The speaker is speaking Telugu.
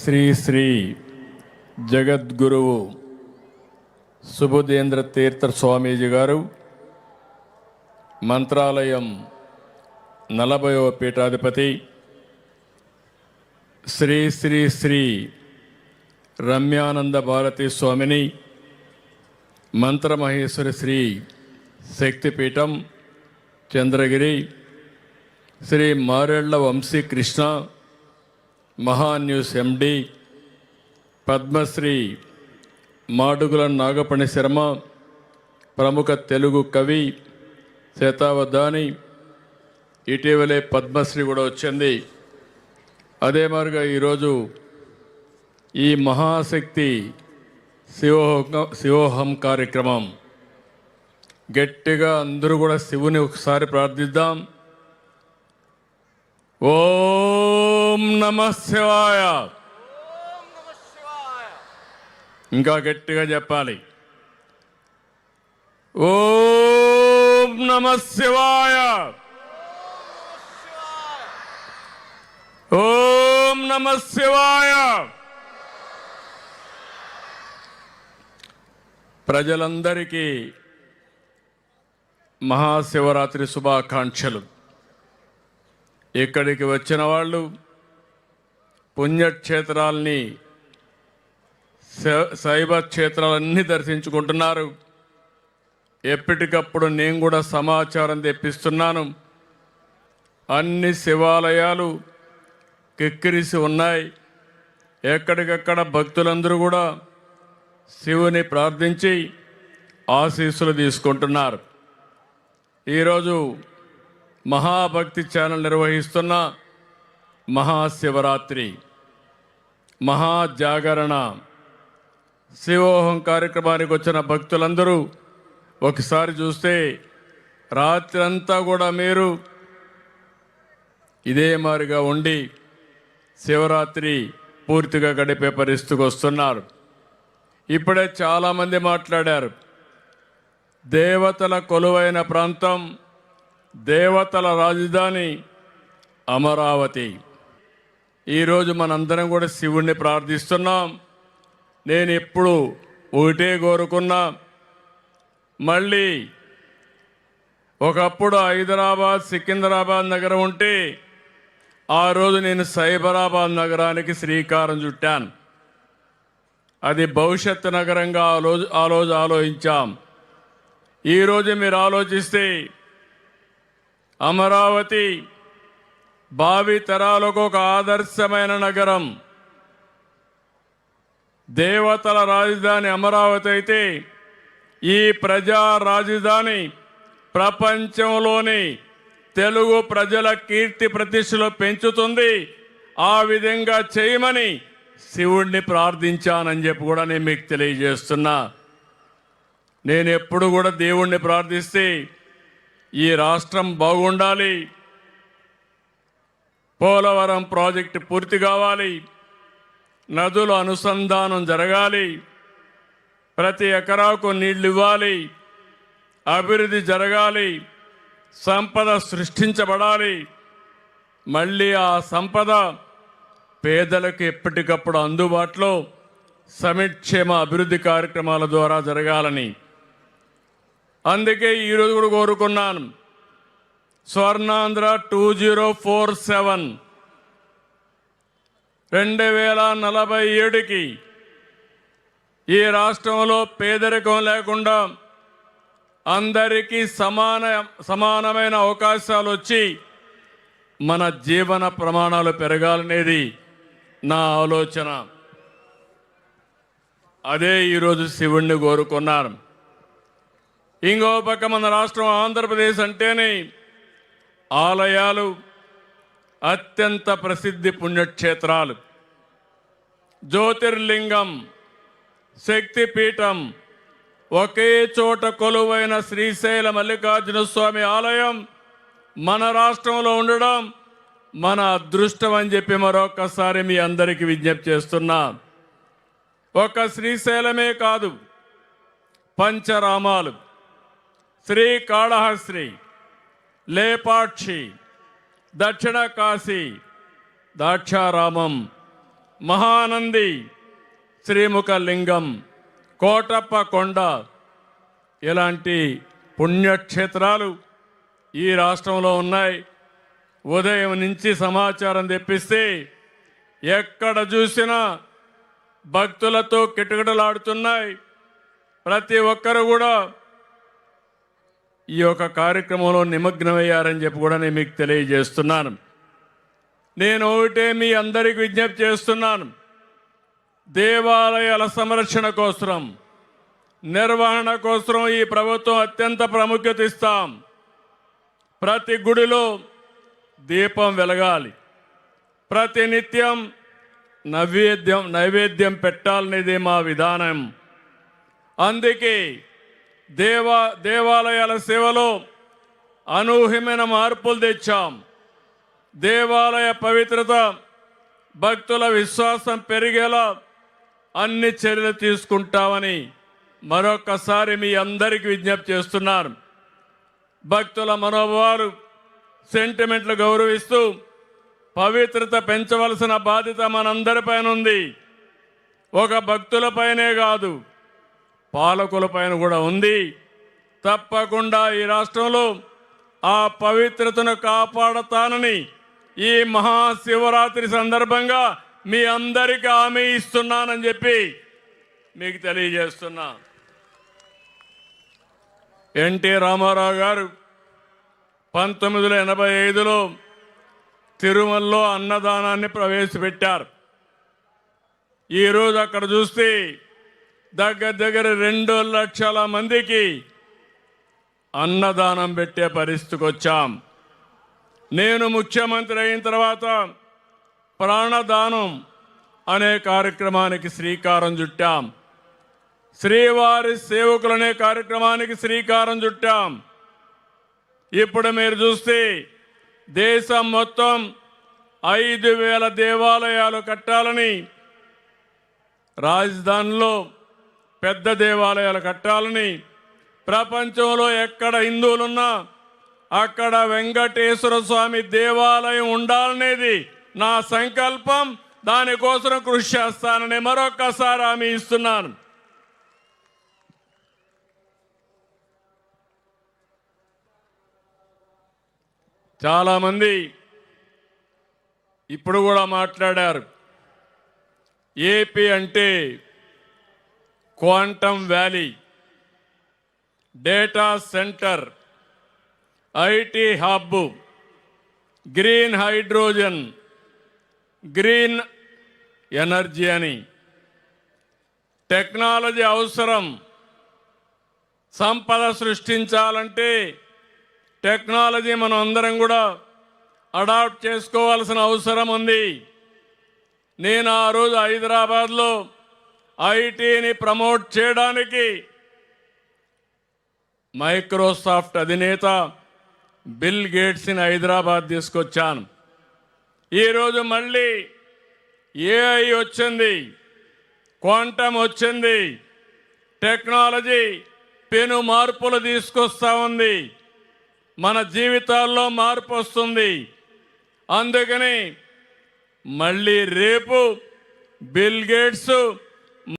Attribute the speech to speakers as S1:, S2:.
S1: శ్రీ శ్రీ జగద్గురువు సుబుధేంద్ర తీర్థ స్వామీజీ గారు మంత్రాలయం 40వ పీఠాధిపతి శ్రీ శ్రీ శ్రీ రమ్యానంద భారతి స్వామిని మంత్రమహేశ్వరి శ్రీ శక్తిపీఠం చంద్రగిరి శ్రీ మారెళ్ల వంశీ కృష్ణ మహాన్యూస్ ఎండి పద్మశ్రీ మాడుగుల నాగపణి శర్మ ప్రముఖ తెలుగు కవి శతావధాని ఇటీవలే పద్మశ్రీ కూడా వచ్చింది. అదే మాదిరిగా ఈరోజు ఈ మహాశక్తి శివోహం కార్యక్రమం గట్టిగా అందరూ కూడా శివుని ఒకసారి ప్రార్థిద్దాం. ఓం నమః శివాయ. ఇంకా గట్టిగా చెప్పాలి. ఓం నమః శివాయ. ఓం నమః శివాయ. ప్రజలందరికీ మహాశివరాత్రి శుభాకాంక్షలు. ఇక్కడికి వచ్చిన వాళ్ళు పుణ్యక్షేత్రాల్ని శైవ క్షేత్రాలన్నీ దర్శించుకుంటున్నారు. ఎప్పటికప్పుడు నేను కూడా సమాచారం తెప్పిస్తున్నాను. అన్ని శివాలయాలు కిక్కిరిసి ఉన్నాయి. ఎక్కడికక్కడ భక్తులందరూ కూడా శివుని ప్రార్థించి ఆశీస్సులు తీసుకుంటున్నారు. ఈరోజు మహాభక్తి ఛానల్ నిర్వహిస్తున్న మహాశివరాత్రి మహాజాగరణ శివోహం కార్యక్రమానికి వచ్చిన భక్తులందరూ ఒకసారి చూస్తే రాత్రంతా కూడా మీరు ఇదే మారిగా ఉండి శివరాత్రి పూర్తిగా గడిపే పరిస్థితికి వస్తున్నారు. ఇప్పుడే చాలామంది మాట్లాడారు. దేవతల కొలువైన ప్రాంతం, దేవతల రాజధాని అమరావతి. ఈరోజు మనందరం కూడా శివుణ్ణి ప్రార్థిస్తున్నాం. నేను ఎప్పుడు ఒకటే కోరుకున్నా, మళ్ళీ ఒకప్పుడు హైదరాబాద్ సికింద్రాబాద్ నగరం ఉంటే ఆ రోజు నేను సైబరాబాద్ నగరానికి శ్రీకారం చుట్టాను. అది భవిష్యత్తు నగరంగా ఆ రోజు ఆలోచించాం. ఈరోజు మీరు ఆలోచిస్తే అమరావతి భావి తరాలకు ఒక ఆదర్శమైన నగరం. దేవతల రాజధాని అమరావతి అయితే ఈ ప్రజా రాజధాని ప్రపంచంలోని తెలుగు ప్రజల కీర్తి ప్రతిష్టలు పెంచుతుంది. ఆ విధంగా చేయమని శివుణ్ణి ప్రార్థించానని చెప్పి కూడా నేను మీకు తెలియజేస్తున్నా. నేను ఎప్పుడు కూడా దేవుణ్ణి ప్రార్థిస్తే ఈ రాష్ట్రం బాగుండాలి, పోలవరం ప్రాజెక్టు పూర్తి కావాలి, నదుల అనుసంధానం జరగాలి, ప్రతి ఎకరాకు నీళ్లు ఇవ్వాలి, అభివృద్ధి జరగాలి, సంపద సృష్టించబడాలి. మళ్ళీ ఆ సంపద పేదలకు ఎప్పటికప్పుడు అందుబాటులో సంక్షేమ అభివృద్ధి కార్యక్రమాల ద్వారా జరగాలని. అందుకే ఈరోజు కూడా కోరుకున్నాను, స్వర్ణాంధ్ర 2047 2047కి ఈ రాష్ట్రంలో పేదరికం లేకుండా అందరికీ సమానమైన అవకాశాలు వచ్చి మన జీవన ప్రమాణాలు పెరగాలనేది నా ఆలోచన. అదే ఈరోజు శివుణ్ణి కోరుకున్నాను. ఇంకో పక్క మన రాష్ట్రం ఆంధ్రప్రదేశ్ అంటేనే ఆలయాలు, అత్యంత ప్రసిద్ధి పుణ్యక్షేత్రాలు, జ్యోతిర్లింగం, శక్తిపీఠం, ఒకే చోట కొలువైన శ్రీశైల మల్లికార్జున స్వామి ఆలయం మన రాష్ట్రంలో ఉండడం మన అదృష్టం అని చెప్పి మరొకసారి మీ అందరికీ విజ్ఞప్తి చేస్తున్నా. ఒక శ్రీశైలమే కాదు, పంచరామాలు, శ్రీకాళహస్తి, లేపాక్షి, దక్షిణ కాశీ, దాక్షారామం, మహానంది, శ్రీముఖ లింగం, కోటప్ప కొండ ఇలాంటి పుణ్యక్షేత్రాలు ఈ రాష్ట్రంలో ఉన్నాయి. ఉదయం నుంచి సమాచారం తెప్పిస్తే ఎక్కడ చూసినా భక్తులతో కిటకిటలాడుతున్నాయి. ప్రతి ఒక్కరు కూడా ఈ యొక్క కార్యక్రమంలో నిమగ్నమయ్యారని చెప్పి కూడా నేను మీకు తెలియజేస్తున్నాను. నేను ఒకటే మీ అందరికి విజ్ఞప్తి చేస్తున్నాను. దేవాలయాల సంరక్షణ కోసం, నిర్వహణ కోసం ఈ ప్రభుత్వం అత్యంత ప్రాముఖ్యత ఇస్తాం. ప్రతి గుడిలో దీపం వెలగాలి, ప్రతి నిత్యం నైవేద్యం పెట్టాలనేది మా విధానం. అందుకే దేవాలయాల సేవలో అనూహ్యమైన మార్పులు తెచ్చాం. దేవాలయ పవిత్రత, భక్తుల విశ్వాసం పెరిగేలా అన్ని చర్యలు తీసుకుంటామని మరొకసారి మీ అందరికీ విజ్ఞప్తి చేస్తున్నాను. భక్తుల మనోభావాలు, సెంటిమెంట్లు గౌరవిస్తూ పవిత్రత పెంచవలసిన బాధ్యత మనందరిపైన ఉంది. ఒక భక్తులపైనే కాదు, పాలకులపైన కూడా ఉంది. తప్పకుండా ఈ రాష్ట్రంలో ఆ పవిత్రతను కాపాడతానని ఈ మహాశివరాత్రి సందర్భంగా మీ అందరికీ హామీ ఇస్తున్నానని చెప్పి మీకు తెలియజేస్తున్నా. ఎన్టీ రామారావు గారు 1985లో తిరుమలలో అన్నదానాన్ని ప్రవేశపెట్టారు. ఈరోజు అక్కడ చూస్తే దగ్గర 2 లక్షల మందికి అన్నదానం పెట్టే పరిస్థితికి వచ్చాం. నేను ముఖ్యమంత్రి అయిన తర్వాత ప్రాణదానం అనే కార్యక్రమానికి శ్రీకారం చుట్టాం. శ్రీవారి సేవకులనే కార్యక్రమానికి శ్రీకారం చుట్టాం. ఇప్పుడు మీరు చూస్తే దేశం మొత్తం 5,000 దేవాలయాలు కట్టాలని, రాజధానిలో పెద్ద దేవాలయాలు కట్టాలని, ప్రపంచంలో ఎక్కడ హిందువులున్నా అక్కడ వెంకటేశ్వర స్వామి దేవాలయం ఉండాలనేది నా సంకల్పం. దానికోసం కృషి చేస్తానని మరొక్కసారి హామీ ఇస్తున్నాను. చాలామంది ఇప్పుడు కూడా మాట్లాడారు. ఏపీ అంటే quantum valley, data centre, IT hub, green hydrogen, green energy అని. టెక్నాలజీ అవసరం. సంపద సృష్టించాలంటే టెక్నాలజీ మనం అందరం కూడా అడాప్ట్ చేసుకోవాల్సిన అవసరం ఉంది. నేను ఆ రోజు హైదరాబాద్లో ఐటీని ప్రమోట్ చేయడానికి మైక్రోసాఫ్ట్ అధినేత బిల్ గేట్స్ని హైదరాబాద్ తీసుకొచ్చాను. ఈరోజు మళ్ళీ ఏఐ వచ్చింది, క్వాంటమ్ వచ్చింది, టెక్నాలజీ పెను మార్పులు తీసుకొస్తా ఉంది. మన జీవితాల్లో మార్పు వస్తుంది. అందుకని మళ్ళీ రేపు బిల్ గేట్స్